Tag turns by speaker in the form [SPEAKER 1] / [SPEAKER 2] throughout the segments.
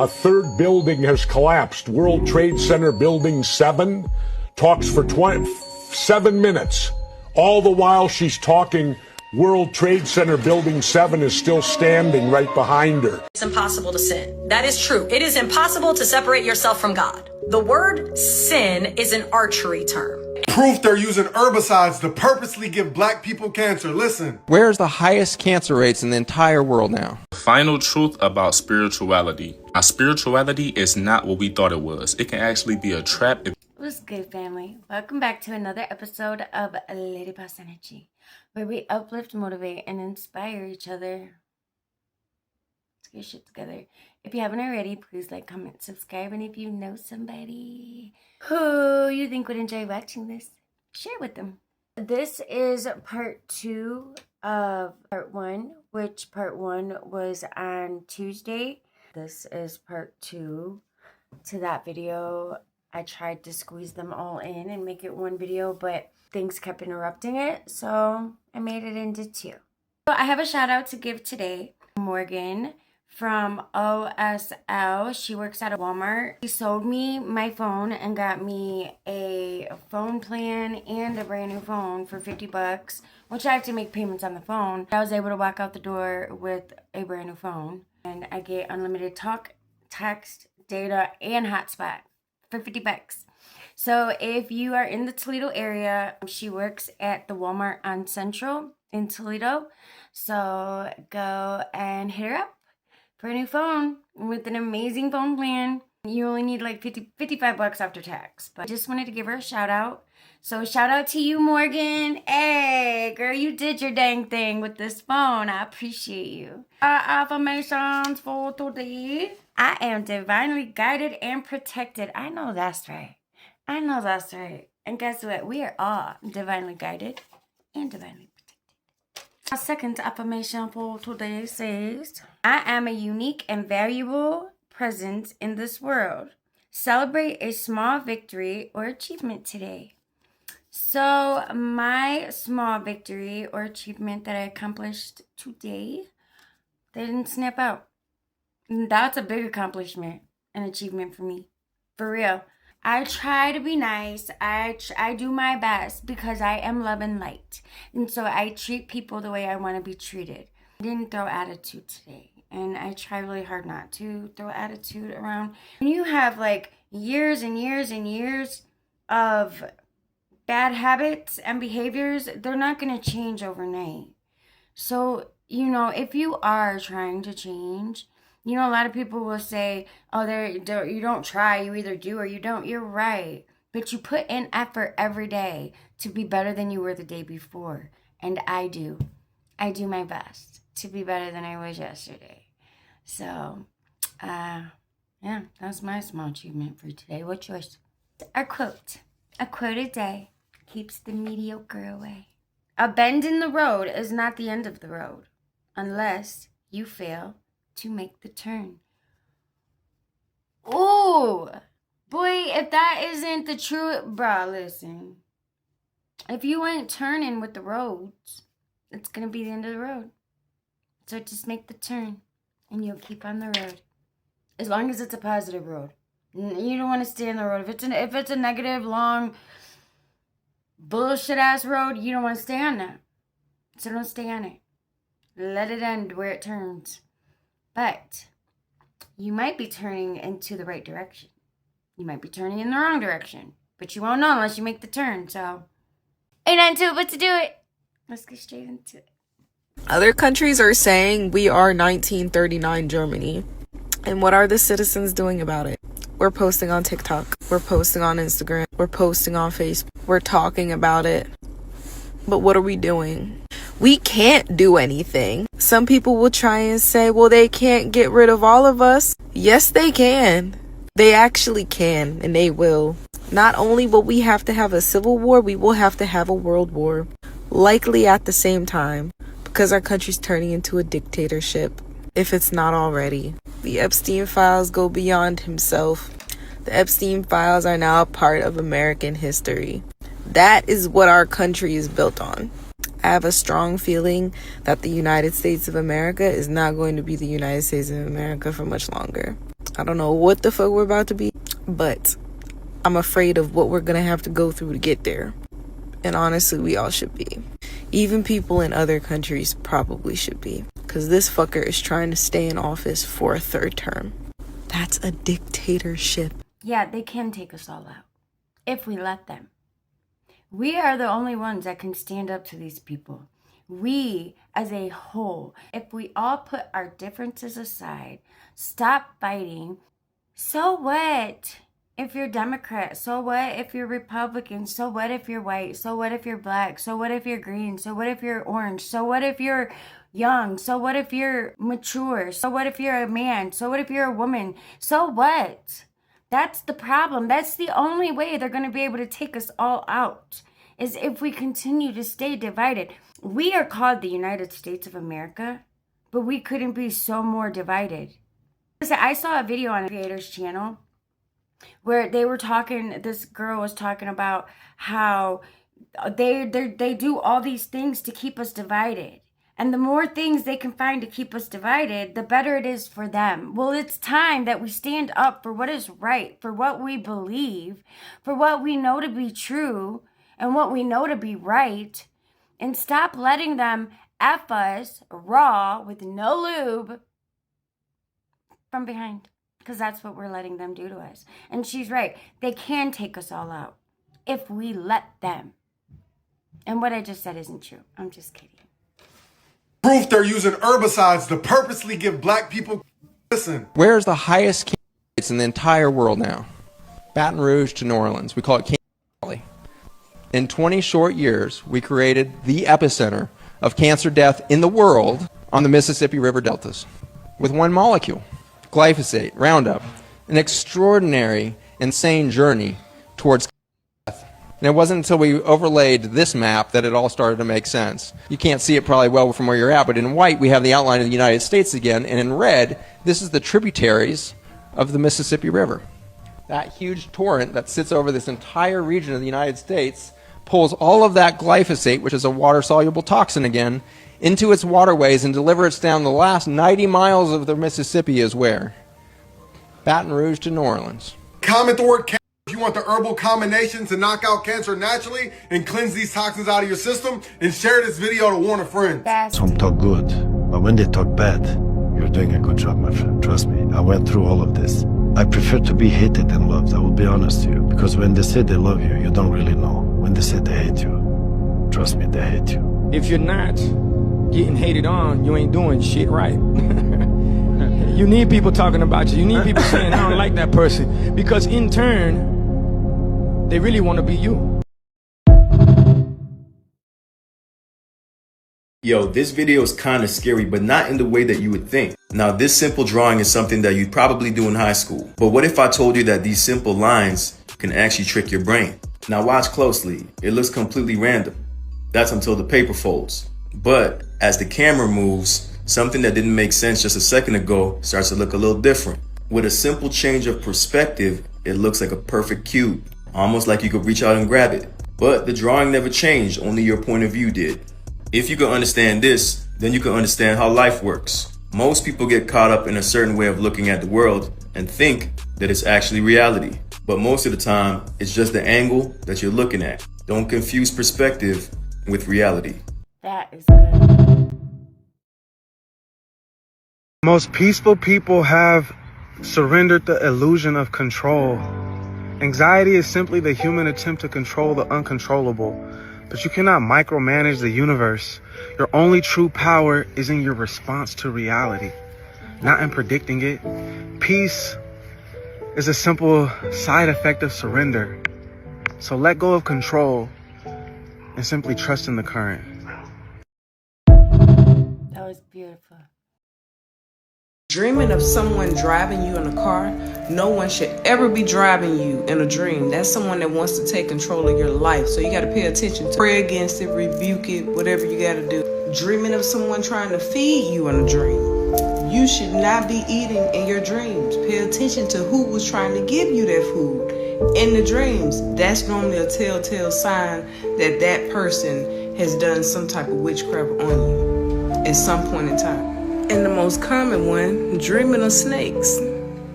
[SPEAKER 1] A third building has collapsed. World Trade Center Building 7 talks for 7 minutes. All the while she's talking, World Trade Center Building 7 is still standing right behind her.
[SPEAKER 2] It's impossible to sin. That is true. It is impossible to separate yourself from God. The word sin is an archery term.
[SPEAKER 3] Proof they're using herbicides to purposely give black people cancer. Listen.
[SPEAKER 4] Where's the highest cancer rates in the entire world now?
[SPEAKER 5] Final truth about spirituality. Our spirituality is not what we thought it was. It can actually be a trap.
[SPEAKER 6] What's good, family? Welcome back to another episode of Lady Boss Energy, where we uplift, motivate, and inspire each other to get shit together. If you haven't already, please like, comment, subscribe, and if you know somebody who you think would enjoy watching this, share with them. This is part 2 of part 1, which part 1 was on Tuesday. This is part 2 to that video. I tried to squeeze them all in and make it one video, but things kept interrupting it, so I made it into 2. So I have a shout out to give today. Morgan from OSL. She works at a Walmart. She sold me my phone and got me a phone plan and a brand new phone for $50, which I have to make payments on the phone. I was able to walk out the door with a brand new phone, and I get unlimited talk, text, data, and hotspot for $50. So if you are in the Toledo area, she works at the Walmart on Central in Toledo. So go and hit her up for a new phone with an amazing phone plan. You only need like $55 after tax. But I just wanted to give her a shout out. So shout out to you, Morgan. Hey, girl, you did your dang thing with this phone. I appreciate you. Our affirmations for today. I am divinely guided and protected. I know that's right. I know that's right. And guess what? We are all divinely guided and divinely protected. Our second affirmation for today says, I am a unique and valuable presence in this world. Celebrate a small victory or achievement today. So my small victory or achievement that I accomplished today, they didn't snap out. That's a big accomplishment, an achievement for me. For real. I try to be nice. I do my best because I am love and light. And so I treat people the way I want to be treated. I didn't throw attitude today. And I try really hard not to throw attitude around. When you have like years and years and years of bad habits and behaviors, they're not going to change overnight. So, if you are trying to change, a lot of people will say, oh, you don't try, you either do or you don't. You're right. But you put in effort every day to be better than you were the day before. And I do. I do my best to be better than I was yesterday. So, yeah, that's my small achievement for today. What's yours? A quote a day keeps the mediocre away. A bend in the road is not the end of the road unless you fail to make the turn. Oh, boy, if that isn't the truth, bruh, listen. If you ain't turning with the roads, it's going to be the end of the road. So just make the turn and you'll keep on the road. As long as it's a positive road. You don't want to stay on the road. If it's a negative, long, bullshit-ass road, you don't want to stay on that. So don't stay on it. Let it end where it turns. But you might be turning into the right direction. You might be turning in the wrong direction. But you won't know unless you make the turn. So ain't nothing to it but to do it. Let's get straight into it.
[SPEAKER 7] Other countries are saying we are 1939 Germany. And what are the citizens doing about it? We're posting on TikTok. We're posting on Instagram. We're posting on Facebook. We're talking about it. But what are we doing? We can't do anything. Some people will try and say, well, they can't get rid of all of us. Yes, they can. They actually can, and they will. Not only will we have to have a civil war, we will have to have a world war. Likely at the same time, because our country's turning into a dictatorship, if it's not already. The Epstein files go beyond himself. The Epstein files are now a part of American history. That is what our country is built on. I have a strong feeling that the United States of America is not going to be the United States of America for much longer. I don't know what the fuck we're about to be, but I'm afraid of what we're gonna have to go through to get there. And honestly, we all should be. Even people in other countries probably should be. Because this fucker is trying to stay in office for a third term. That's a dictatorship.
[SPEAKER 6] Yeah, they can take us all out. If we let them. We are the only ones that can stand up to these people. We, as a whole, if we all put our differences aside, stop fighting, so what if you're Democrat? So what if you're Republican? So what if you're white? So what if you're black? So what if you're green? So what if you're orange? So what if you're young? So what if you're mature? So what if you're a man? So what if you're a woman? So what? That's the problem. That's the only way they're going to be able to take us all out, is if we continue to stay divided. We are called the United States of America, but we couldn't be so more divided. I saw a video on a creator's channel where they were talking, this girl was talking about how they do all these things to keep us divided. And the more things they can find to keep us divided, the better it is for them. Well, it's time that we stand up for what is right, for what we believe, for what we know to be true, and what we know to be right, and stop letting them F us raw with no lube from behind. Because that's what we're letting them do to us. And she's right. They can take us all out if we let them. And what I just said isn't true. I'm just kidding.
[SPEAKER 3] Proof they're using herbicides to purposely give black people. Listen.
[SPEAKER 4] Where's the highest cancer rates in the entire world now? Baton Rouge to New Orleans. We call it Cancer Valley. In 20 short years, we created the epicenter of cancer death in the world on the Mississippi River deltas with one molecule, glyphosate, Roundup. An extraordinary, insane journey towards death. And it wasn't until we overlaid this map that it all started to make sense. You can't see it probably well from where you're at, but in white we have the outline of the United States again, and in red, this is the tributaries of the Mississippi River. That huge torrent that sits over this entire region of the United States pulls all of that glyphosate, which is a water-soluble toxin again, into its waterways and delivers it down the last 90 miles of the Mississippi is where? Baton Rouge to New Orleans.
[SPEAKER 3] Comment the word cancer if you want the herbal combination to knock out cancer naturally and cleanse these toxins out of your system, and share this video to warn a friend.
[SPEAKER 8] Some talk good, but when they talk bad, you're doing a good job, my friend. Trust me, I went through all of this. I prefer to be hated than loved, I will be honest to you. Because when they say they love you, you don't really know. When they say they hate you, trust me, they hate you.
[SPEAKER 9] If you're not getting hated on, you ain't doing shit right. You need people talking about you. You need people saying, I don't like that person. Because in turn, they really want to be you.
[SPEAKER 10] Yo, this video is kind of scary, but not in the way that you would think. Now, this simple drawing is something that you'd probably do in high school. But what if I told you that these simple lines can actually trick your brain? Now watch closely. It looks completely random. That's until the paper folds. But as the camera moves, something that didn't make sense just a second ago starts to look a little different. With a simple change of perspective, it looks like a perfect cube, almost like you could reach out and grab it. But the drawing never changed, only your point of view did. If you can understand this, then you can understand how life works. Most people get caught up in a certain way of looking at the world and think that it's actually reality. But most of the time, it's just the angle that you're looking at. Don't confuse perspective with reality.
[SPEAKER 6] That is good.
[SPEAKER 11] Most peaceful people have surrendered the illusion of control. Anxiety is simply the human attempt to control the uncontrollable. But you cannot micromanage the universe. Your only true power is in your response to reality, not in predicting it. Peace is a simple side effect of surrender. So let go of control and simply trust in the current.
[SPEAKER 6] That was beautiful.
[SPEAKER 12] Dreaming of someone driving you in a car, no one should ever be driving you in a dream. That's someone that wants to take control of your life. So you got to pay attention to pray against it, rebuke it, whatever you got to do. Dreaming of someone trying to feed you in a dream. You should not be eating in your dreams. Pay attention to who was trying to give you that food in the dreams. That's normally a telltale sign that that person has done some type of witchcraft on you at some point in time. And the most common one, dreaming of snakes.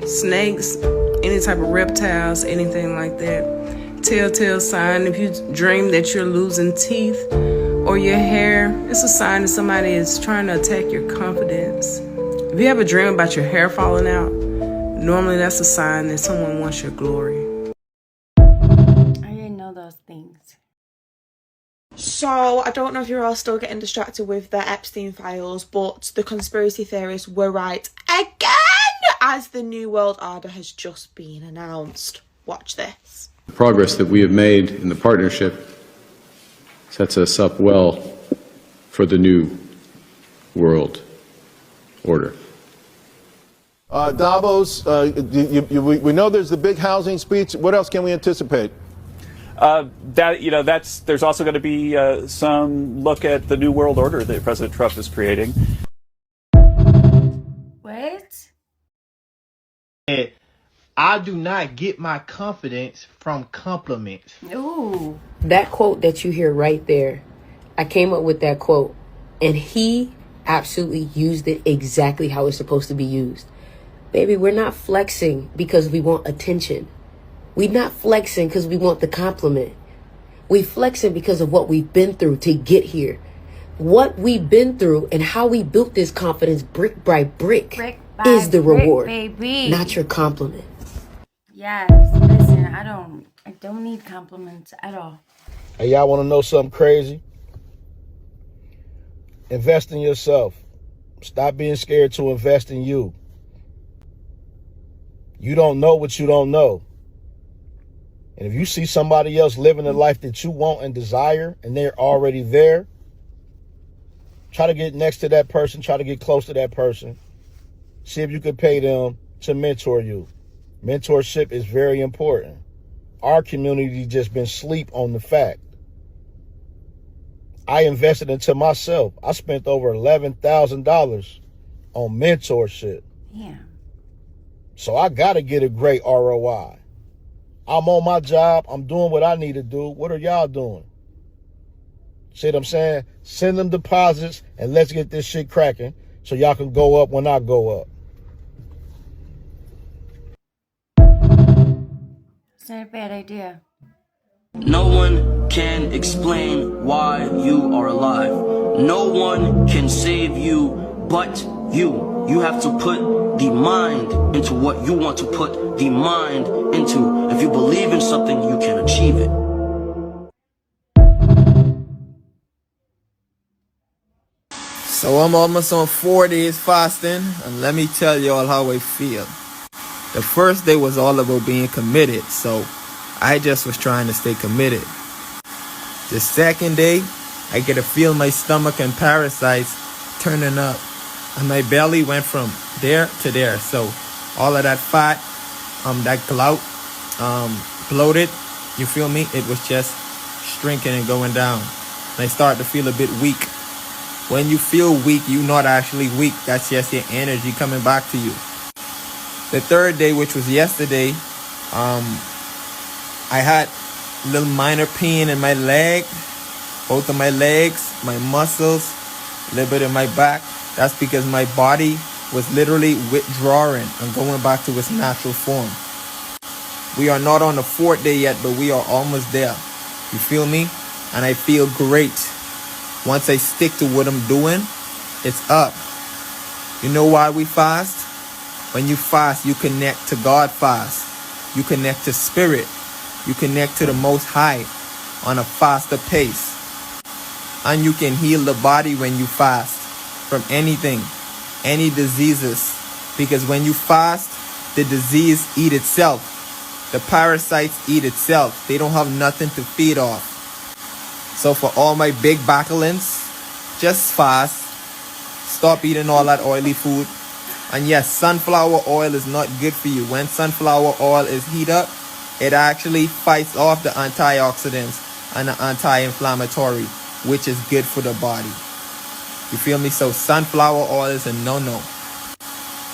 [SPEAKER 12] snakes, any type of reptiles, anything like that. Telltale sign, if you dream that you're losing teeth or your hair, it's a sign that somebody is trying to attack your confidence. If you have a dream about your hair falling out, normally that's a sign that someone wants your glory.
[SPEAKER 6] I didn't know those things.
[SPEAKER 13] So, I don't know if you're all still getting distracted with the Epstein files, but the conspiracy theorists were right again, as the New World Order has just been announced. Watch this.
[SPEAKER 14] The progress that we have made in the partnership sets us up well for the New World Order.
[SPEAKER 15] Davos, we know there's the big housing speech. What else can we anticipate?
[SPEAKER 16] There's also going to be some look at the New World Order that President Trump is creating.
[SPEAKER 6] What?
[SPEAKER 17] I do not get my confidence from compliments.
[SPEAKER 6] Ooh.
[SPEAKER 18] That quote that you hear right there, I came up with that quote, and he absolutely used it exactly how it's supposed to be used. Baby, we're not flexing because we want attention. We're not flexing because we want the compliment. We flexing because of what we've been through to get here. What we've been through and how we built this confidence brick by brick is the reward,
[SPEAKER 6] baby.
[SPEAKER 18] not your compliment.
[SPEAKER 6] Yes, listen, I don't need compliments at all.
[SPEAKER 15] Hey, y'all want to know something crazy? Invest in yourself. Stop being scared to invest in you. You don't know what you don't know. And if you see somebody else living the life that you want and desire, and they're already there, try to get next to that person, try to get close to that person. See if you could pay them to mentor you. Mentorship is very important. Our community just been asleep on the fact. I invested into myself. I spent over $11,000 on mentorship.
[SPEAKER 6] Yeah.
[SPEAKER 15] So I got to get a great ROI. I'm on my job. I'm doing what I need to do. What are y'all doing? See what I'm saying? Send them deposits and let's get this shit cracking so y'all can go up when I go up.
[SPEAKER 6] It's not a bad idea.
[SPEAKER 19] No one can explain why you are alive. No one can save you but you. You have to put the mind into what you want to put the mind into. If you believe in something, you can achieve it.
[SPEAKER 17] So I'm almost on 4 days fasting, and let me tell y'all how I feel. The first day was all about being committed, so I just was trying to stay committed. The second day, I get to feel my stomach and parasites turning up, and my belly went from there to there. So all of that fat, that glout, bloated, you feel me? It was just shrinking and going down. And I started to feel a bit weak. When you feel weak, you're not actually weak. That's just your energy coming back to you. The third day, which was yesterday, I had a little minor pain in my leg, both of my legs, my muscles, a little bit in my back. That's because my body was literally withdrawing and going back to its natural form. We are not on the 4th day yet, but we are almost there. You feel me? And I feel great. Once I stick to what I'm doing, it's up. You know why we fast? When you fast, you connect to God fast. You connect to spirit. You connect to the Most High on a faster pace. And you can heal the body when you fast from anything, any diseases. Because when you fast, the disease eat itself. The parasites eat itself. They don't have nothing to feed off. So for all my big backalins, just fast. Stop eating all that oily food. And yes, sunflower oil is not good for you. When sunflower oil is heated up, it actually fights off the antioxidants and the anti-inflammatory, which is good for the body. You feel me? So sunflower oil is a no-no.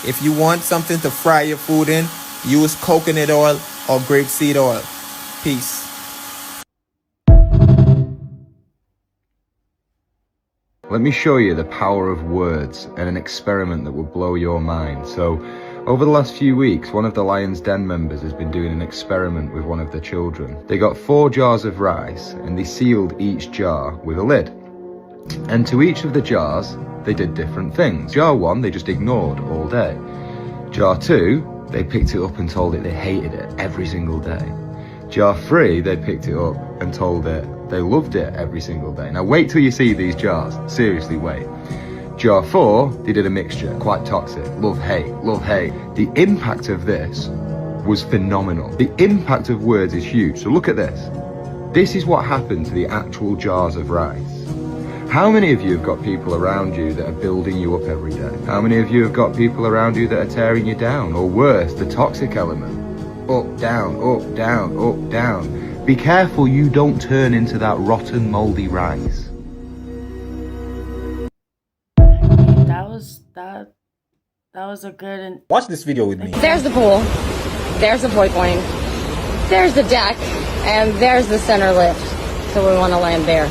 [SPEAKER 17] If you want something to fry your food in, use coconut oil or grapeseed oil. Peace.
[SPEAKER 20] Let me show you the power of words and an experiment that will blow your mind. So Over the last few weeks, one of the Lion's Den members has been doing an experiment with one of the children. They got 4 jars of rice and they sealed each jar with a lid. And to each of the jars, they did different things. Jar 1, they just ignored all day. Jar 2, they picked it up and told it they hated it every single day. Jar 3, they picked it up and told it they loved it every single day. Now wait till you see these jars. Seriously, wait. Jar 4, they did a mixture, quite toxic. Love, hate, love, hate. The impact of this was phenomenal. The impact of words is huge. So look at this. This is what happened to the actual jars of rice. How many of you have got people around you that are building you up every day? How many of you have got people around you that are tearing you down? Or worse, the toxic element. Up, down, up, down, up, down. Be careful you don't turn into that rotten, moldy rice.
[SPEAKER 6] That was a good and
[SPEAKER 21] watch this video with me.
[SPEAKER 22] There's the pool, there's the boy point, there's the deck, and there's the center lift. So we want to land there.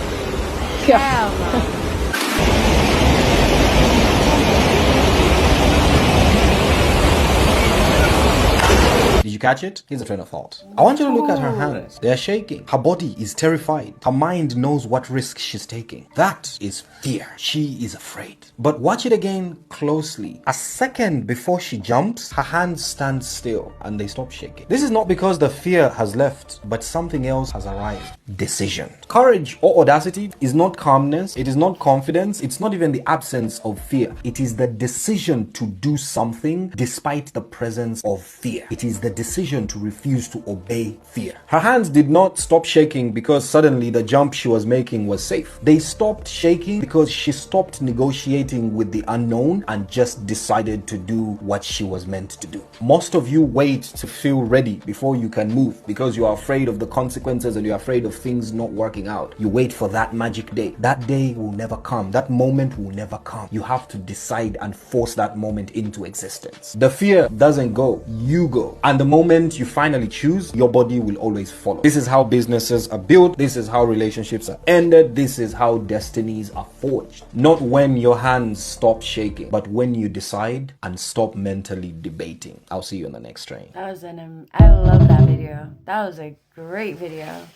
[SPEAKER 21] Did you catch it? Here's a train of thought. I want you to look at her hands. They're shaking. Her body is terrified. Her mind knows what risk she's taking. That is fear. She is afraid. But watch it again closely. A second before she jumps, her hands stand still and they stop shaking. This is not because the fear has left, but something else has arrived. Decision. Courage or audacity is not calmness. It is not confidence. It's not even the absence of fear. It is the decision to do something despite the presence of fear. It is the decision to refuse to obey fear. Her hands did not stop shaking because suddenly the jump she was making was safe. They stopped shaking because she stopped negotiating with the unknown and just decided to do what she was meant to do. Most of you wait to feel ready before you can move because you are afraid of the consequences and you're afraid of things not working out. You wait for that magic day. That day will never come. That moment will never come. You have to decide and force that moment into existence. The fear doesn't go, you go. And the moment you finally choose, your body will always follow. This is how businesses are built. This is how relationships are ended. This is how destinies are forged. Not when your hands stop shaking, but when you decide and stop mentally debating. I'll see you on the next train.
[SPEAKER 6] I love that video. That was a great video.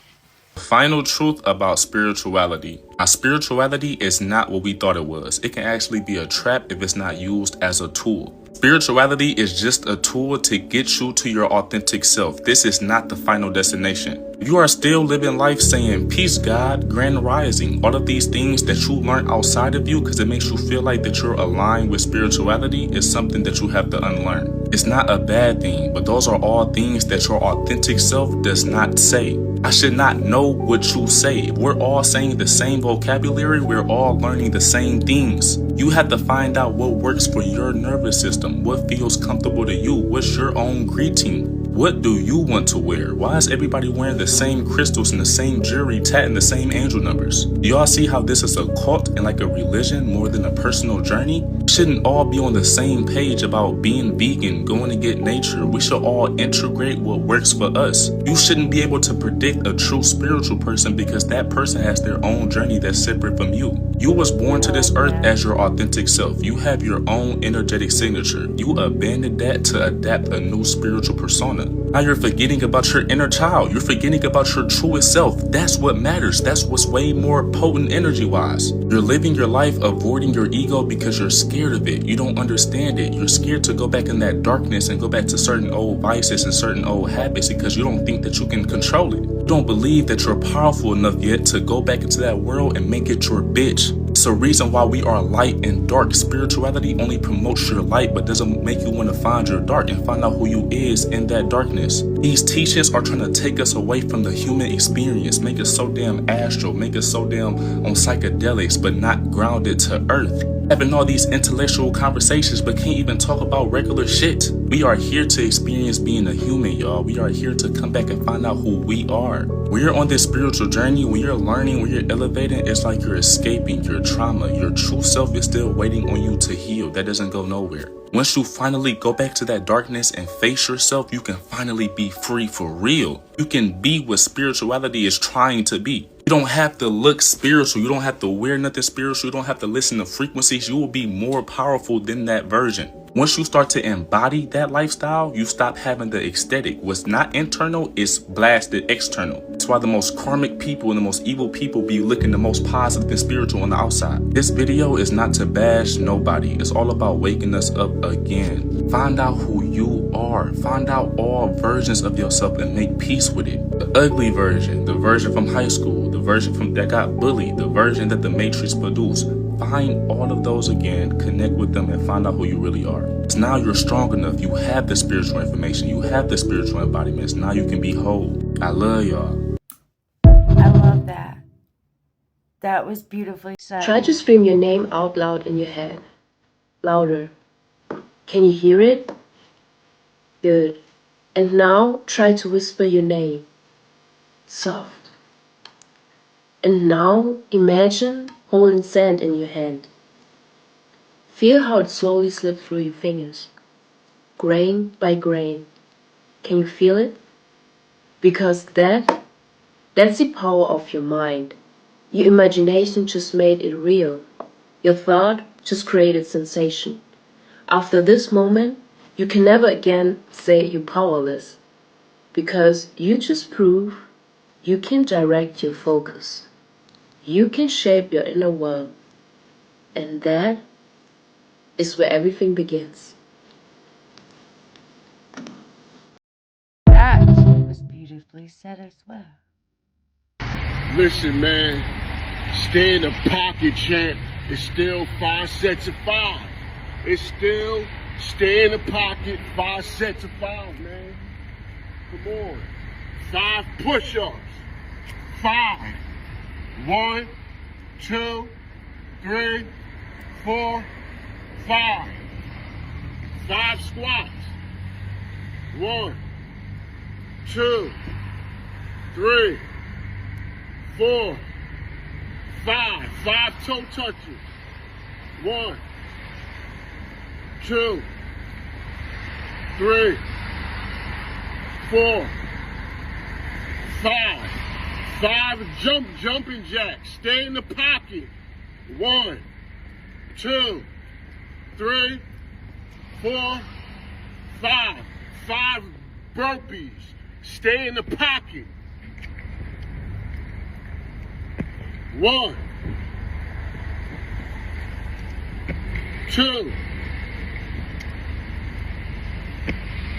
[SPEAKER 5] Final truth about spirituality. Our spirituality is not what we thought it was. It can actually be a trap if it's not used as a tool. Spirituality is just a tool to get you to your authentic self. This is not the final destination. You are still living life saying, peace, God, grand rising, all of these things that you learn outside of you because it makes you feel like that you're aligned with spirituality is something that you have to unlearn. It's not a bad thing, but those are all things that your authentic self does not say. I should not know what you say. We're all saying the same vocabulary. We're all learning the same things. You have to find out what works for your nervous system, what feels comfortable to you, what's your own greeting. What do you want to wear? Why is everybody wearing the same crystals and the same jewelry, tatting the same angel numbers? Do y'all see how this is a cult and like a religion more than a personal journey? We shouldn't all be on the same page about being vegan, going to get nature. We should all integrate what works for us. You shouldn't be able to predict a true spiritual person because that person has their own journey that's separate from you. You was born to this earth as your authentic self. You have your own energetic signature. You abandoned that to adapt a new spiritual persona. Now you're forgetting about your inner child. You're forgetting about your truest self. That's what matters. That's what's way more potent energy-wise. You're living your life avoiding your ego because you're scared of it. You don't understand it. You're scared to go back in that darkness and go back to certain old vices and certain old habits because you don't think that you can control it. You don't believe that you're powerful enough yet to go back into that world and make it your bitch. It's a reason why we are light and dark. Spirituality only promotes your light but doesn't make you want to find your dark and find out who you is in that darkness. These teachings are trying to take us away from the human experience, make us so damn astral, make us so damn on psychedelics but not grounded to earth. Having all these intellectual conversations but can't even talk about regular shit. We are here to experience being a human, y'all. We are here to come back and find out who we are. When you're on this spiritual journey, when you're learning, when you're elevating, it's like you're escaping your trauma. Your true self is still waiting on you to heal. That doesn't go nowhere. Once you finally go back to that darkness and face yourself, you can finally be free for real. You can be what spirituality is trying to be. You don't have to look spiritual. You don't have to wear nothing spiritual. You don't have to listen to frequencies. You will be more powerful than that version. Once you start to embody that lifestyle, you stop having the aesthetic. What's not internal is blasted external. That's why the most karmic people and the most evil people be looking the most positive and spiritual on the outside. This video is not to bash nobody. It's all about waking us up again. Find out who you are. Find out all versions of yourself and make peace with it. The ugly version, the version from high school, the version that got bullied, the version that the Matrix produced. Find all of those again, connect with them, and find out who you really are. Because now you're strong enough. You have the spiritual information. You have the spiritual embodiments. Now you can be whole. I love y'all.
[SPEAKER 6] I love that. That was beautifully said.
[SPEAKER 18] Try to scream your name out loud in your head. Louder. Can you hear it? Good. And now try to whisper your name. Soft. And now imagine holding sand in your hand. Feel how it slowly slips through your fingers, grain by grain. Can you feel it? Because that's the power of your mind. Your imagination just made it real. Your thought just created sensation. After this moment, you can never again say you're powerless, because you just prove you can direct your focus. You can shape your inner world. And that is where everything begins.
[SPEAKER 6] That was beautifully said as well.
[SPEAKER 15] Listen, man, stay in the pocket, champ. It's still 5 sets of 5. It's still stay in the pocket, 5 sets of 5, man. Come on. 5 push-ups. 5. 1, 2, 3, 4, 5. 5 squats. 1, 2, 3, 4, 5. 5 toe touches. 1, 2, 3, 4, 5. 5 jumping jacks. Stay in the pocket. 1, 2, 3, 4, 5. 5 burpees. Stay in the pocket. 1, 2,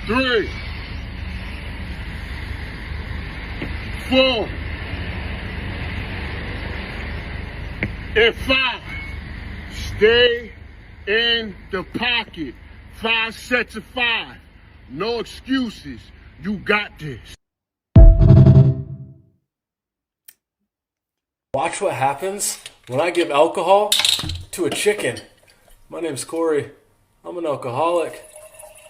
[SPEAKER 15] 3, 4, and 5. Stay in the pocket. 5 sets of 5. No excuses. You got this.
[SPEAKER 1] Watch what happens when I give alcohol to a chicken. My name's Corey. I'm an alcoholic.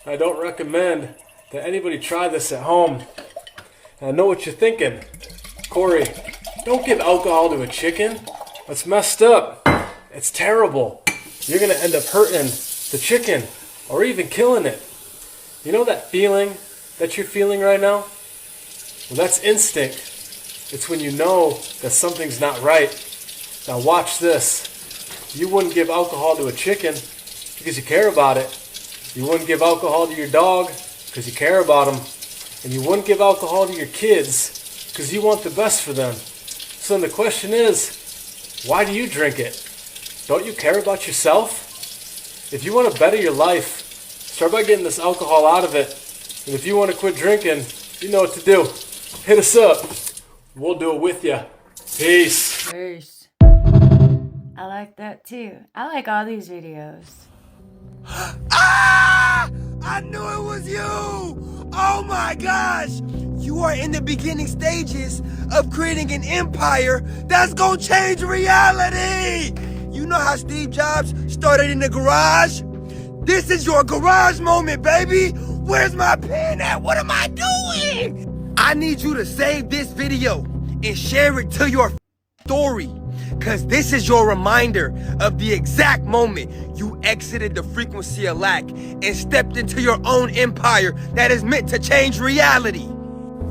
[SPEAKER 1] I don't recommend that anybody try this at home. And I know what you're thinking. Corey, don't give alcohol to a chicken. That's messed up. It's terrible. You're going to end up hurting the chicken or even killing it. You know that feeling that you're feeling right now? Well, that's instinct. It's when you know that something's not right. Now watch this. You wouldn't give alcohol to a chicken because you care about it. You wouldn't give alcohol to your dog because you care about them. And you wouldn't give alcohol to your kids because you want the best for them. So then the question is, why do you drink it? Don't you care about yourself? If you want to better your life, start by getting this alcohol out of it. And if you want to quit drinking, you know what to do. Hit us up. We'll do it with you. Peace.
[SPEAKER 6] Peace. I like that too. I like all these videos.
[SPEAKER 2] Ah! I knew it was you! Oh my gosh! You are in the beginning stages of creating an empire that's gonna change reality! You know how Steve Jobs started in the garage? This is your garage moment, baby! Where's my pen at? What am I doing? I need you to save this video and share it to your story. Cause this is your reminder of the exact moment you exited the frequency of lack and stepped into your own empire that is meant to change reality.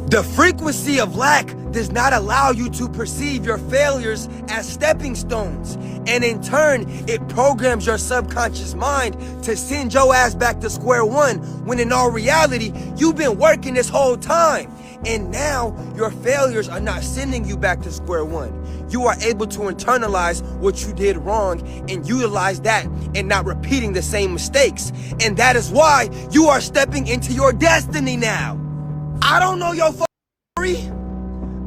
[SPEAKER 2] The frequency of lack does not allow you to perceive your failures as stepping stones. And in turn, it programs your subconscious mind to send your ass back to square one, when in all reality, you've been working this whole time. And now your failures are not sending you back to square one. You are able to internalize what you did wrong and utilize that and not repeating the same mistakes. And that is why you are stepping into your destiny now. I don't know your story.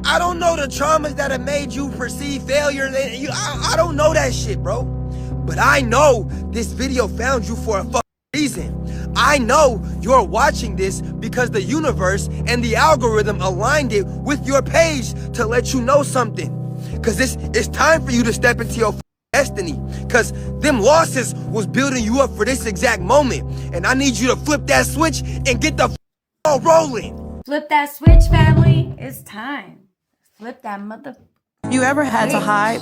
[SPEAKER 2] I don't know the traumas that have made you perceive failure. I don't know that shit, bro. But I know this video found you for a reason. I know you're watching this because the universe and the algorithm aligned it with your page to let you know something. Because it's time for you to step into your destiny. Because them losses was building you up for this exact moment. And I need you to flip that switch and get the ball rolling.
[SPEAKER 6] Flip that switch, family. It's time. Flip that mother.
[SPEAKER 12] You ever had to hide?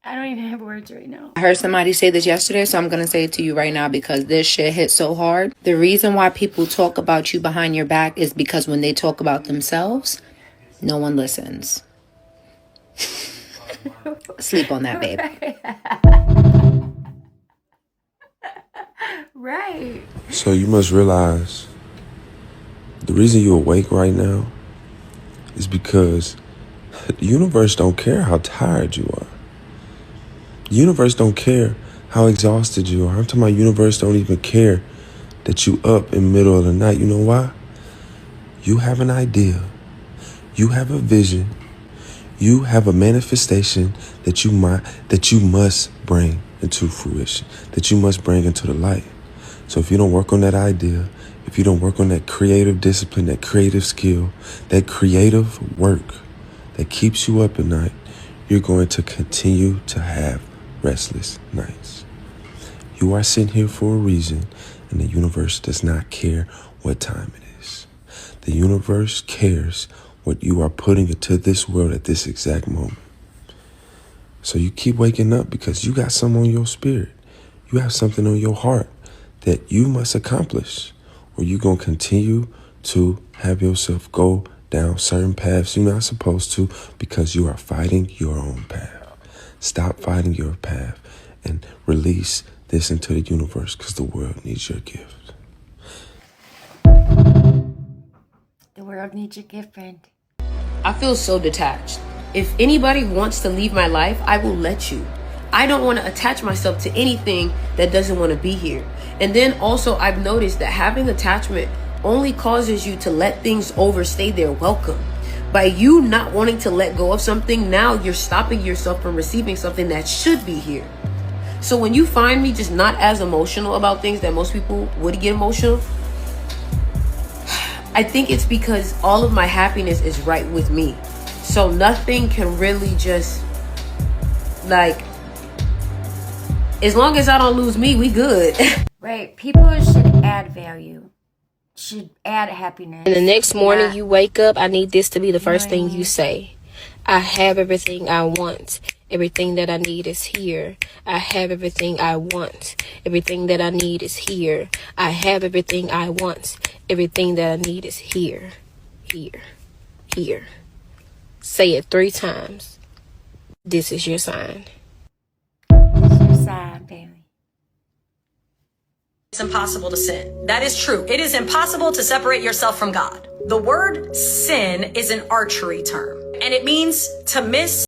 [SPEAKER 6] I don't even have words right now.
[SPEAKER 18] I heard somebody say this yesterday, so I'm going to say it to you right now because this shit hit so hard. The reason why people talk about you behind your back is because when they talk about themselves, no one listens. Sleep on that, babe.
[SPEAKER 6] Right.
[SPEAKER 4] So you must realize the reason you're awake right now is because the universe don't care how tired you are. The universe don't care how exhausted you are. I'm talking about universe don't even care that you up in the middle of the night. You know why? You have an idea. You have a vision. You have a manifestation that you must bring into fruition, that you must bring into the light. So if you don't work on that idea, if you don't work on that creative discipline, that creative skill, that creative work that keeps you up at night, you're going to continue to have restless nights. You are sitting here for a reason, and the universe does not care what time it is. The universe cares what you are putting into this world at this exact moment. So you keep waking up because you got something on your spirit. You have something on your heart that you must accomplish, or you're going to continue to have yourself go down certain paths you're not supposed to because you are fighting your own path. Stop fighting your path and release this into the universe because the world needs your gift.
[SPEAKER 6] The world needs your gift, friend.
[SPEAKER 18] I feel so detached. If anybody wants to leave my life, I will let you. I don't want to attach myself to anything that doesn't want to be here. And then also, I've noticed that having attachment only causes you to let things overstay their welcome. By you not wanting to let go of something, now you're stopping yourself from receiving something that should be here. So when you find me just not as emotional about things that most people would get emotional, I think it's because all of my happiness is right with me. So nothing can really just, like, as long as I don't lose me, we good.
[SPEAKER 6] Right. People should add value. Should add happiness.
[SPEAKER 18] And the next morning you wake up, I need this to be the first thing you say. I have everything I want. Everything that I need is here. I have everything I want. Everything that I need is here. I have everything I want. Everything that I need is here. Here. Here. Say it 3 times. This is your sign.
[SPEAKER 6] This is your sign, baby.
[SPEAKER 3] It's impossible to sin. That is true. It is impossible to separate yourself from God. The word sin is an archery term, and it means to miss.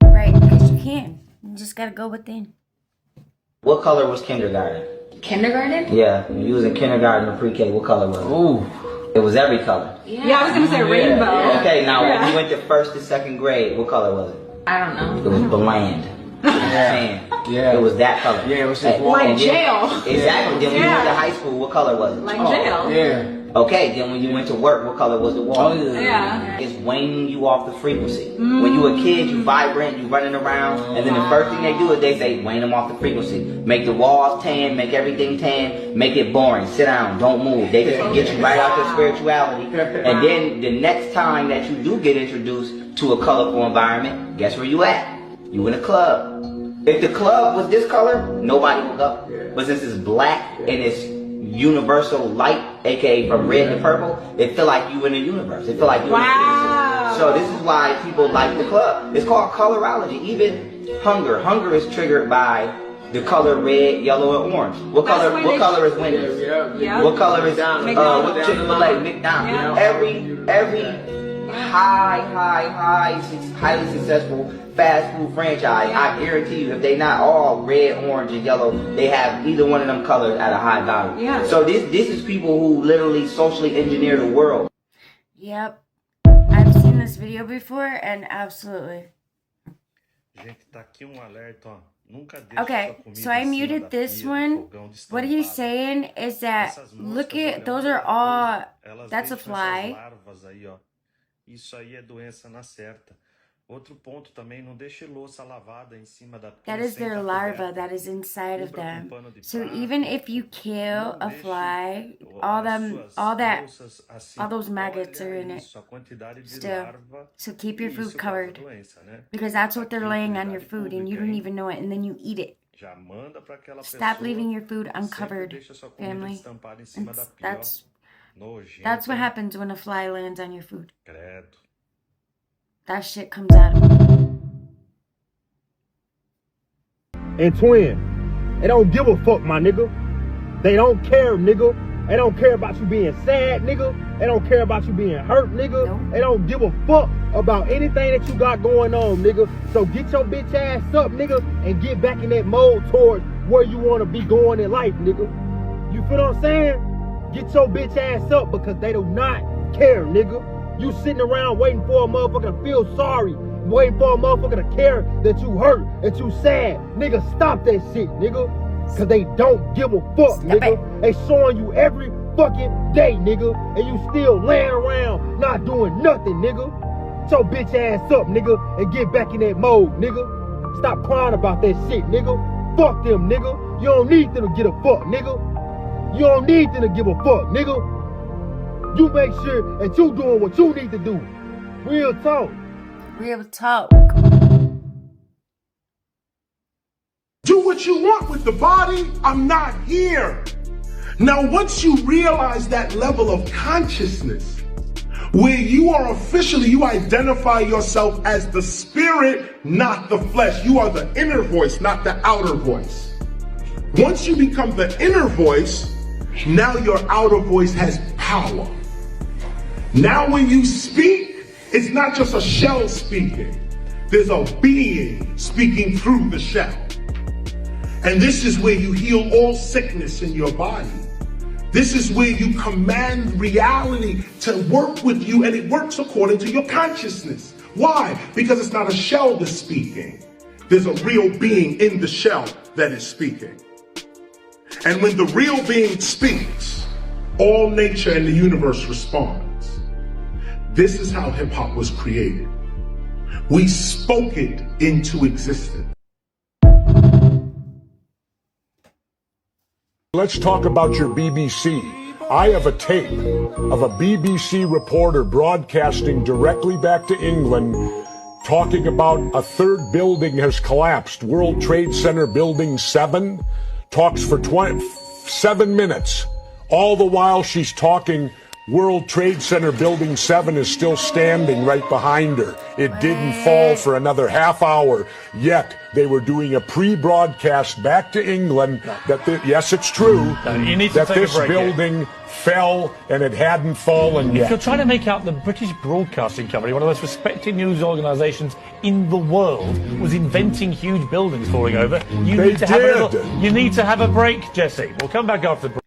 [SPEAKER 6] Right, because you can. You just gotta go within.
[SPEAKER 7] What color was kindergarten?
[SPEAKER 22] Kindergarten?
[SPEAKER 7] Yeah, when you was in kindergarten or pre-K, what color was it? Ooh. It was every color.
[SPEAKER 22] Yeah, I was gonna say rainbow.
[SPEAKER 7] Okay, now when you went to 1st to 2nd grade, what color was it?
[SPEAKER 22] I don't know.
[SPEAKER 7] It was bland. Yeah. It was that color. Yeah, it was just
[SPEAKER 22] Like jail.
[SPEAKER 7] Exactly. Then when you went to high school, what color was it?
[SPEAKER 22] Like jail.
[SPEAKER 7] Yeah. Okay, then when you went to work, what color was the wall?
[SPEAKER 22] Yeah.
[SPEAKER 7] It's waning you off the frequency. When you a kid, you vibrant, you running around, and then the first thing they do is they say, wane them off the frequency. Make the walls tan, make everything tan, make it boring. Sit down, don't move. They just get you right out of spirituality. And then the next time that you do get introduced to a colorful environment, guess where you at? You in a club. If the club was this color, nobody would go. But since it's black and it's universal light, aka from red to purple, it feel like you in the universe. It feel like you in the So this is why people like the club. It's called colorology. Even hunger. Hunger is triggered by the color red, yellow, and orange. What color is Wendy's? What color is Chick-fil-A, McDonald's? Every highly successful fast food franchise, I guarantee you, if they not all red, orange, and yellow, they have either one of them colors at a high value.
[SPEAKER 22] Yeah.
[SPEAKER 7] So this is people who literally socially engineer the world.
[SPEAKER 6] Yep. I've seen this video before, and absolutely. Okay, so I muted this one. What he's saying is that, look at, those are all, that's a fly.
[SPEAKER 23] Isso aí é doença na certa.
[SPEAKER 6] That is their larva that is inside of them. So even if you kill a fly, all those maggots are in it still. So keep your food covered, because that's what they're laying on your food and you don't even know it, and then you eat it. Stop leaving your food uncovered, family. That's what happens when a fly lands on your food. That shit comes out of it.
[SPEAKER 15] And twin, they don't give a fuck, my nigga. They don't care, nigga. They don't care about you being sad, nigga. They don't care about you being hurt, nigga. Nope. They don't give a fuck about anything that you got going on, nigga. So get your bitch ass up, nigga, and get back in that mode towards where you want to be going in life, nigga. You feel what I'm saying? Get your bitch ass up, because they do not care, nigga. You sitting around waiting for a motherfucker to feel sorry, waiting for a motherfucker to care that you hurt, that you sad. Nigga, stop that shit, nigga. Cause they don't give a fuck, nigga. They showing you every fucking day, nigga. And you still laying around not doing nothing, nigga. Get your bitch ass up, nigga, and get back in that mode, nigga. Stop crying about that shit, nigga. Fuck them, nigga. You don't need them to get a fuck, nigga. You don't need them to give a fuck, nigga. You make sure that you doing what you need to do. Real talk.
[SPEAKER 6] Real talk.
[SPEAKER 8] Do what you want with the body. I'm not here. Now, once you realize that level of consciousness, where you are officially, you identify yourself as the spirit, not the flesh. You are the inner voice, not the outer voice. Once you become the inner voice, now your outer voice has power. Now when you speak, it's not just a shell speaking. There's a being speaking through the shell. And this is where you heal all sickness in your body. This is where you command reality to work with you, and it works according to your consciousness. Why? Because it's not a shell that's speaking. There's a real being in the shell that is speaking. And when the real being speaks, all nature and the universe responds. This is how hip hop was created. We spoke it into existence.
[SPEAKER 9] Let's talk about your BBC. I have a tape of a BBC reporter broadcasting directly back to England, talking about a third building has collapsed. World Trade Center Building 7 talks for 7 minutes. All the while she's talking, World Trade Center Building 7 is still standing right behind her. It didn't fall for another half hour, yet they were doing a pre-broadcast back to England that, yes, it's true, that this building fell and it hadn't fallen yet.
[SPEAKER 23] If you're trying to make out the British Broadcasting Company, one of the most respected news organisations in the world, was inventing huge buildings falling over, you need to have a break, Jesse. We'll come back after the break.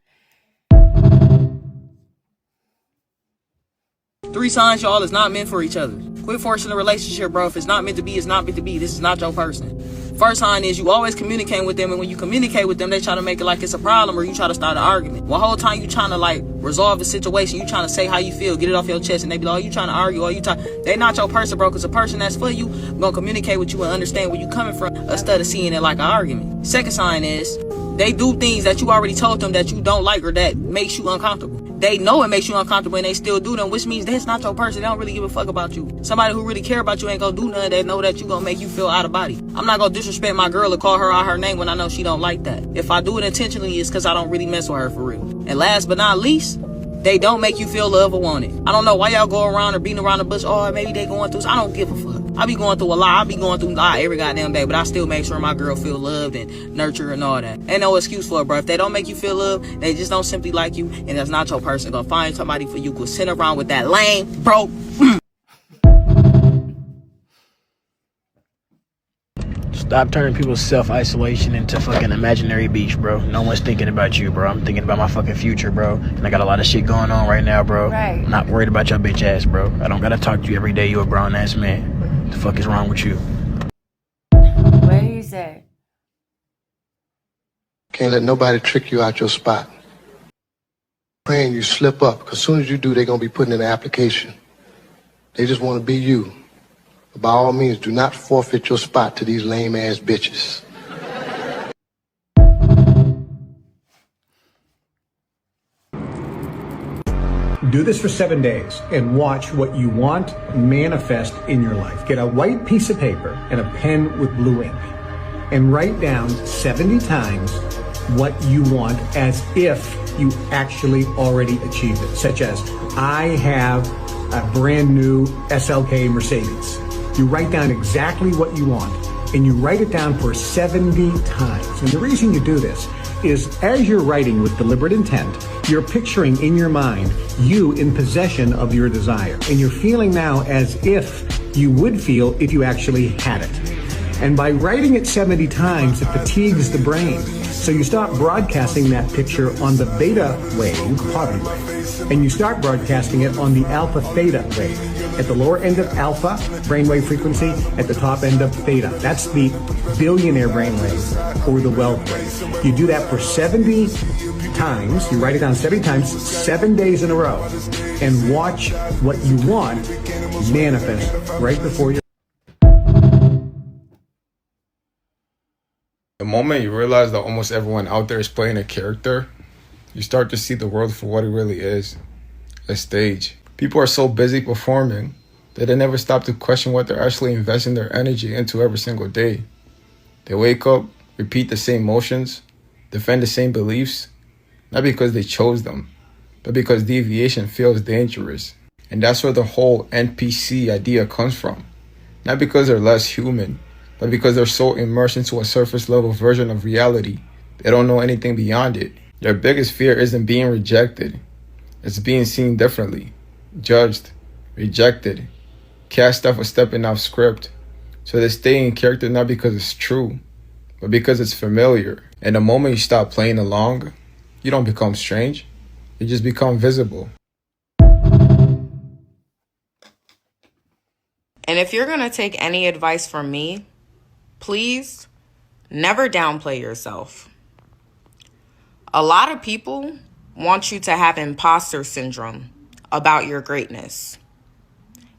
[SPEAKER 24] 3 signs y'all is not meant for each other. Quit forcing a relationship, bro. If it's not meant to be, it's not meant to be. This is not your person. First sign is you always communicate with them, and when you communicate with them, they try to make it like it's a problem, or you try to start an argument. Well, whole time you trying to like resolve the situation, you trying to say how you feel, get it off your chest, and they be like, oh, you trying to argue, or you trying. They not your person, bro, because the person that's for you gonna communicate with you and understand where you coming from instead of seeing it like an argument. Second sign is they do things that you already told them that you don't like or that makes you uncomfortable. They know it makes you uncomfortable and they still do them, which means that's not your person. They don't really give a fuck about you. Somebody who really care about you ain't gonna do nothing. They know that you gonna make you feel out of body. I'm not gonna disrespect my girl or call her out her name when I know she don't like that. If I do it intentionally, it's because I don't really mess with her for real. And last but not least, they don't make you feel loved or wanted. I don't know why y'all go around or beating around the bush. Oh, maybe they going through. I don't give a fuck. I be going through a lot. I be going through a lot every goddamn day, but I still make sure my girl feel loved and nurtured and all that. Ain't no excuse for it, bro. If they don't make you feel loved, they just don't simply like you, and that's not your person. Go find somebody for you. Go sit around with that lame, bro.
[SPEAKER 25] Stop turning people's self-isolation into fucking imaginary beach, bro. No one's thinking about you, bro. I'm thinking about my fucking future, bro. And I got a lot of shit going on right now, bro.
[SPEAKER 6] Right.
[SPEAKER 25] I'm not worried about your bitch ass, bro. I don't gotta talk to you every day. You a grown ass man. What the fuck is wrong with you?
[SPEAKER 6] What did he say?
[SPEAKER 26] Can't let nobody trick you out your spot. Praying you slip up, because as soon as you do, they're gonna be putting in an application. They just want to be you. By all means, do not forfeit your spot to these lame-ass bitches.
[SPEAKER 10] Do this for 7 days and watch what you want manifest in your life. Get a white piece of paper and a pen with blue ink and write down 70 times what you want as if you actually already achieved it, such as, I have a brand new SLK Mercedes. You write down exactly what you want and you write it down for 70 times. And the reason you do this is as you're writing with deliberate intent, you're picturing in your mind you in possession of your desire. And you're feeling now as if you would feel if you actually had it. And by writing it 70 times, it fatigues the brain. So you stop broadcasting that picture on the beta wave, poverty wave, and you start broadcasting it on the alpha theta wave. At the lower end of alpha brainwave frequency, at the top end of theta. That's the billionaire brainwave or the wealth wave. You do that for 70 times. You write it down 70 times, 7 days in a row, and watch what you want manifest right before you.
[SPEAKER 4] The moment you realize that almost everyone out there is playing a character, you start to see the world for what it really is, a stage. People are so busy performing that they never stop to question what they're actually investing their energy into every single day. They wake up, repeat the same motions, defend the same beliefs, not because they chose them, but because deviation feels dangerous. And that's where the whole NPC idea comes from. Not because they're less human, but because they're so immersed into a surface level version of reality, they don't know anything beyond it. Their biggest fear isn't being rejected, it's being seen differently, judged, rejected, cast off or stepping off script. So they stay in character not because it's true, but because it's familiar. And the moment you stop playing along, you don't become strange, you just become visible.
[SPEAKER 12] And if you're going to take any advice from me, please never downplay yourself. A lot of people want you to have imposter syndrome about your greatness.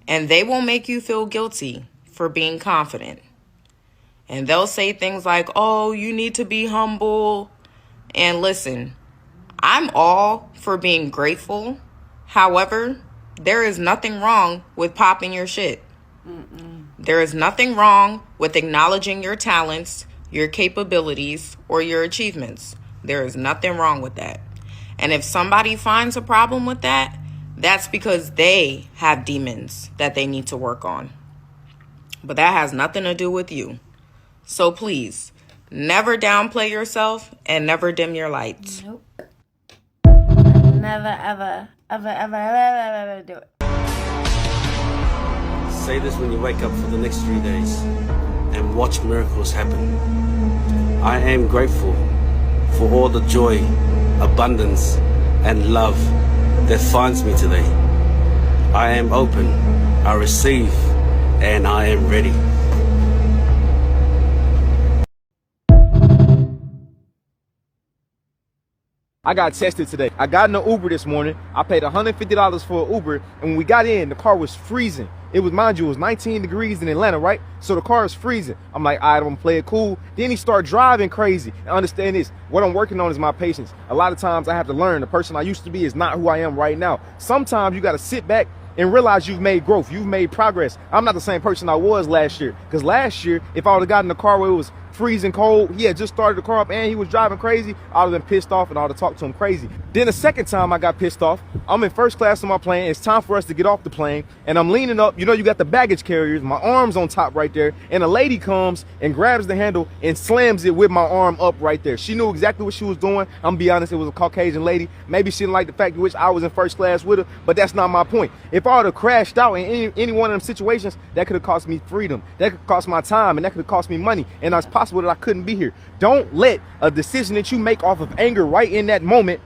[SPEAKER 12] And they will make you feel guilty for being confident. And they'll say things like, oh, you need to be humble. And listen, I'm all for being grateful. However, there is nothing wrong with popping your shit. There is nothing wrong with acknowledging your talents, your capabilities, or your achievements. There is nothing wrong with that. And if somebody finds a problem with that, that's because they have demons that they need to work on. But that has nothing to do with you. So please, never downplay yourself and never dim your lights.
[SPEAKER 6] Nope. Never, ever do it.
[SPEAKER 11] Say this when you wake up for the next 3 days and watch miracles happen. I am grateful for all the joy, abundance, and love that finds me today. I am open, I receive, and I am ready.
[SPEAKER 21] I got tested today. I got in an Uber this morning. I paid $150 for an Uber, and when we got in, the car was freezing. It was, mind you, it was 19 degrees in Atlanta, right? So the car is freezing. I'm like, all right, I'm gonna play it cool. Then he started driving crazy. And understand this, what I'm working on is my patience. A lot of times I have to learn the person I used to be is not who I am right now. Sometimes you gotta sit back and realize you've made growth, you've made progress. I'm not the same person I was last year. Because last year, if I would have gotten in the car where it was freezing cold, he had just started the car up and he was driving crazy, I would have been pissed off and I would have talked to him crazy. Then the second time I got pissed off, I'm in first class on my plane, it's time for us to get off the plane, and I'm leaning up, you know, you got the baggage carriers, my arm's on top right there, and a lady comes and grabs the handle and slams it with my arm up right there. She knew exactly what she was doing. I'm gonna be honest, it was a Caucasian lady. Maybe she didn't like the fact in which I was in first class with her, but that's not my point. If I would have crashed out in any one of them situations, that could have cost me freedom, that could cost my time, and that could have cost me money, and it's possible that I couldn't be here. Don't let a decision that you make off of anger right in that moment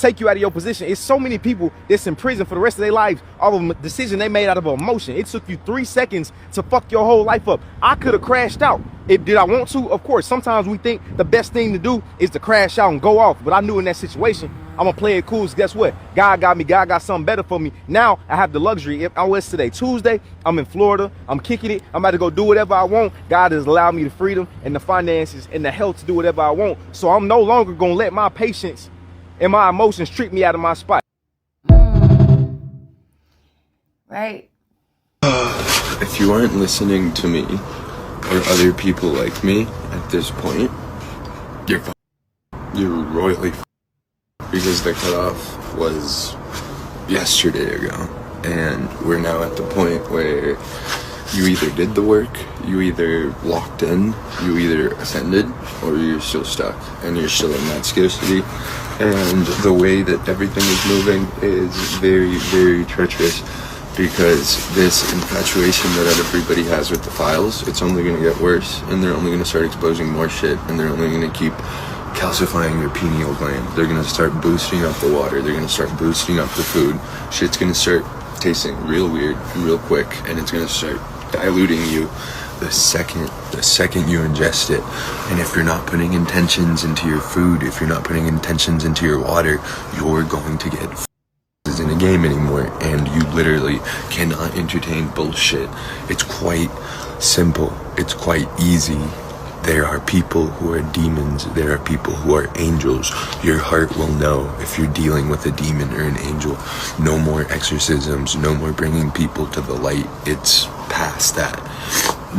[SPEAKER 13] take you out of your position. It's so many people that's in prison for the rest of their lives off of a decision they made out of emotion. It took you 3 seconds to fuck your whole life up. I could have crashed out. Did I want to? Of course. Sometimes we think the best thing to do is to crash out and go off. But I knew in that situation, I'm going to play it cool. So guess what? God got me. God got something better for me. Now I have the luxury. If I was today, Tuesday, I'm in Florida. I'm kicking it. I'm about to go do whatever I want. God has allowed me the freedom and the finances and the health to do whatever I want. So I'm no longer going to let my patience and my emotions trick me out of my spot.
[SPEAKER 6] Right.
[SPEAKER 4] If you aren't listening to me or other people like me at this point, you're royally because the cutoff was yesterday ago, and we're now at the point where you either did the work, you either locked in, you either ascended, or you're still stuck, and you're still in that scarcity. And the way that everything is moving is very, very treacherous, because this infatuation that everybody has with the files, it's only going to get worse, and they're only going to start exposing more shit, and they're only going to keep calcifying your pineal gland. They're going to start boosting up the water, they're going to start boosting up the food. Shit's going to start tasting real weird, real quick, and it's going to start diluting you the second you ingest it. And if you're not putting intentions into your food, if you're not putting intentions into your water, you're going to get in a game anymore, and you literally cannot entertain bullshit. It's quite simple, it's quite easy. There are people who are demons, there are people who are angels. Your heart will know if you're dealing with a demon or an angel. No more exorcisms, no more bringing people to the light. It's past that.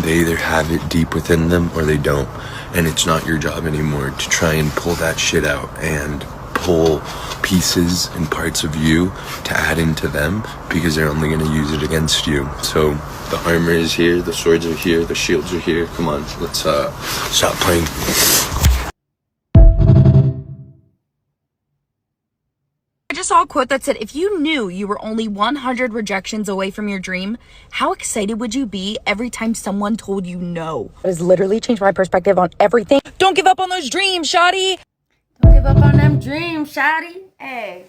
[SPEAKER 4] They either have it deep within them or they don't. And it's not your job anymore to try and pull that shit out and pull pieces and parts of you to add into them, because they're only going to use it against you. So the armor is here, the swords are here, the shields are here. Come on, let's stop playing.
[SPEAKER 14] I just saw a quote that said, if you knew you were only 100 rejections away from your dream, how excited would you be every time someone told you no? It has literally changed my perspective on everything. Don't give up on those dreams, shawty.
[SPEAKER 6] Don't give up on them dreams, shawty. Hey.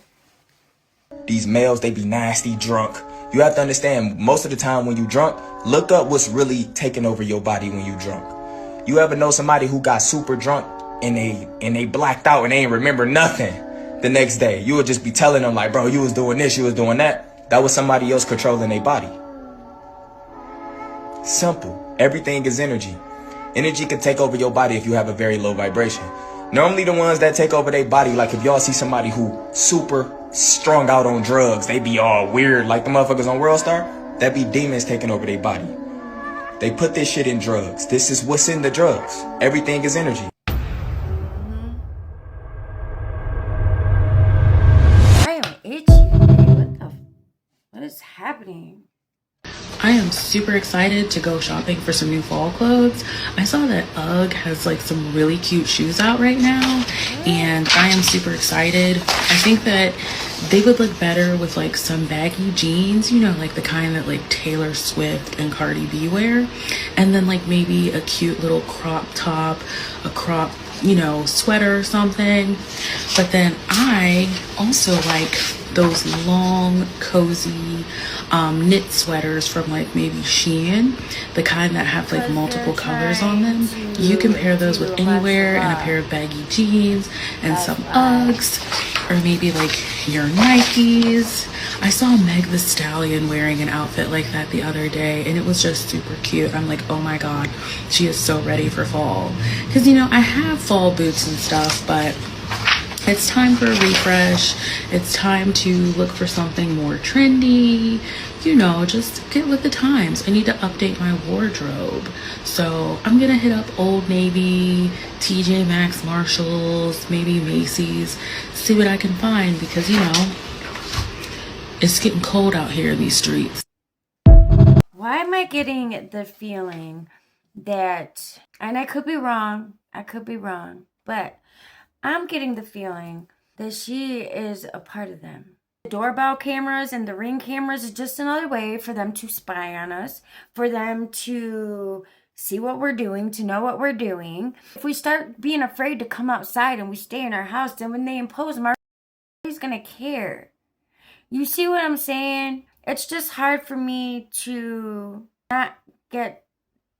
[SPEAKER 16] These males, they be nasty drunk. You have to understand, most of the time when you drunk, look up what's really taking over your body when you drunk. You ever know somebody who got super drunk and they blacked out and they ain't remember nothing the next day? You would just be telling them like, bro, you was doing this, you was doing that. That was somebody else controlling their body. Simple. Everything is energy. Energy can take over your body if you have a very low vibration. Normally the ones that take over their body, like if y'all see somebody who super strung out on drugs, they be all weird like the motherfuckers on World Star, that be demons taking over their body. They put this shit in drugs. This is what's in the drugs. Everything is energy.
[SPEAKER 6] I am itchy. What is happening?
[SPEAKER 17] I am super excited to go shopping for some new fall clothes. I saw that UGG has like some really cute shoes out right now, and I am super excited. I think that they would look better with like some baggy jeans, you know, like the kind that like Taylor Swift and Cardi B wear, and then like maybe a cute little crop top, a crop, you know, sweater or something. But then I also like those long, cozy knit sweaters from like maybe Shein, the kind that have like multiple colors on them. You can pair those with anywhere, and a pair of baggy jeans and some Uggs, or maybe like your Nikes. I saw Meg Thee Stallion wearing an outfit like that the other day, and it was just super cute. I'm like, oh my god, she is so ready for fall. Because, you know, I have fall boots and stuff, but it's time for a refresh. It's time to look for something more trendy, you know, just get with the times. I need to update my wardrobe. So I'm gonna hit up Old Navy, TJ Maxx, Marshalls, maybe Macy's, see what I can find, because, you know, it's getting cold out here in these streets.
[SPEAKER 6] Why am I getting the feeling that, and I could be wrong, but I'm getting the feeling that she is a part of them. The doorbell cameras and the Ring cameras is just another way for them to spy on us, for them to see what we're doing, to know what we're doing. If we start being afraid to come outside and we stay in our house, then when they impose going to care? You see what I'm saying? It's just hard for me to not get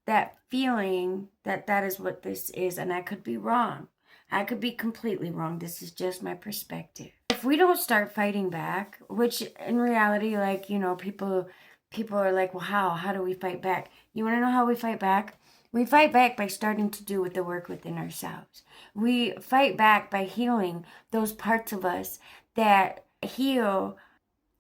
[SPEAKER 6] that feeling that that is what this is, and I could be wrong. I could be completely wrong. This is just my perspective. If we don't start fighting back, which in reality, like, you know, people are like, well, how do we fight back? You want to know how we fight back? We fight back by starting to do with the work within ourselves. We fight back by healing those parts of us that heal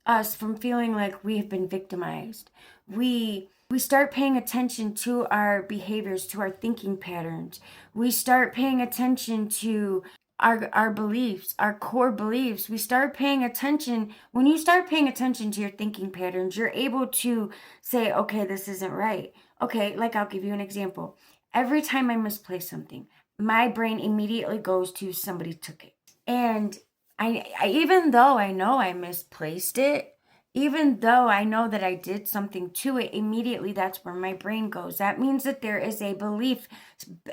[SPEAKER 6] us from feeling like we have been victimized. We start paying attention to our behaviors, to our thinking patterns. We start paying attention to our beliefs, our core beliefs. We start paying attention. When you start paying attention to your thinking patterns, you're able to say, okay, this isn't right. Okay, like I'll give you an example. Every time I misplace something, my brain immediately goes to somebody took it. And I even though I know I misplaced it, even though I know that I did something to it, immediately that's where my brain goes. That means that there is a belief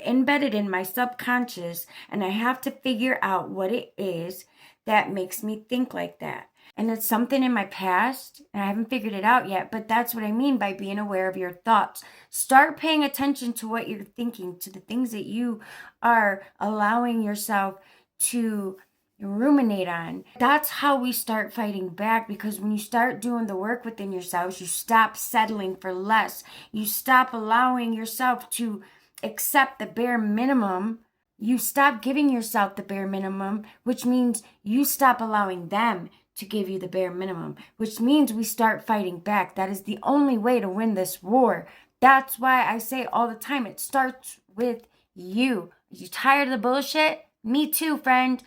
[SPEAKER 6] embedded in my subconscious, and I have to figure out what it is that makes me think like that. And it's something in my past, and I haven't figured it out yet, but that's what I mean by being aware of your thoughts. Start paying attention to what you're thinking, to the things that you are allowing yourself to ruminate on. That's how we start fighting back, because when you start doing the work within yourselves, you stop settling for less. You stop allowing yourself to accept the bare minimum. You stop giving yourself the bare minimum, which means you stop allowing them to give you the bare minimum, which means we start fighting back. That is the only way to win this war. That's why I say all the time, it starts with you. Are you tired of the bullshit? Me too, friend.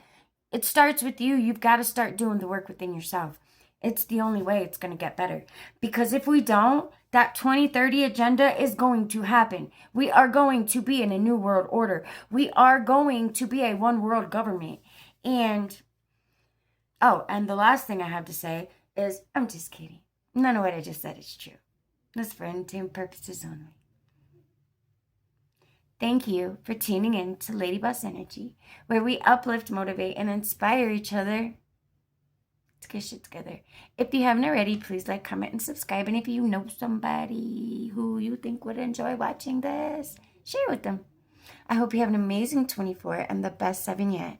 [SPEAKER 6] It starts with you. You've got to start doing the work within yourself. It's the only way it's going to get better. Because if we don't, that 2030 agenda is going to happen. We are going to be in a new world order. We are going to be a one world government. And the last thing I have to say is, I'm just kidding. None of what I just said is true. That's for entertainment purposes only. Thank you for tuning in to Lady Boss Energy, where we uplift, motivate, and inspire each other to get shit together. If you haven't already, please like, comment, and subscribe. And if you know somebody who you think would enjoy watching this, share with them. I hope you have an amazing 24 and the best 7 yet.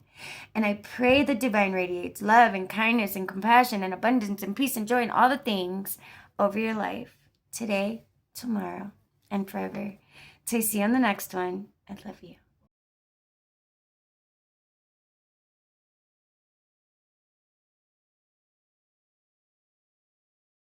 [SPEAKER 6] And I pray the divine radiates love and kindness and compassion and abundance and peace and joy and all the things over your life today, tomorrow, and forever. Till I see you on the next one. I love you.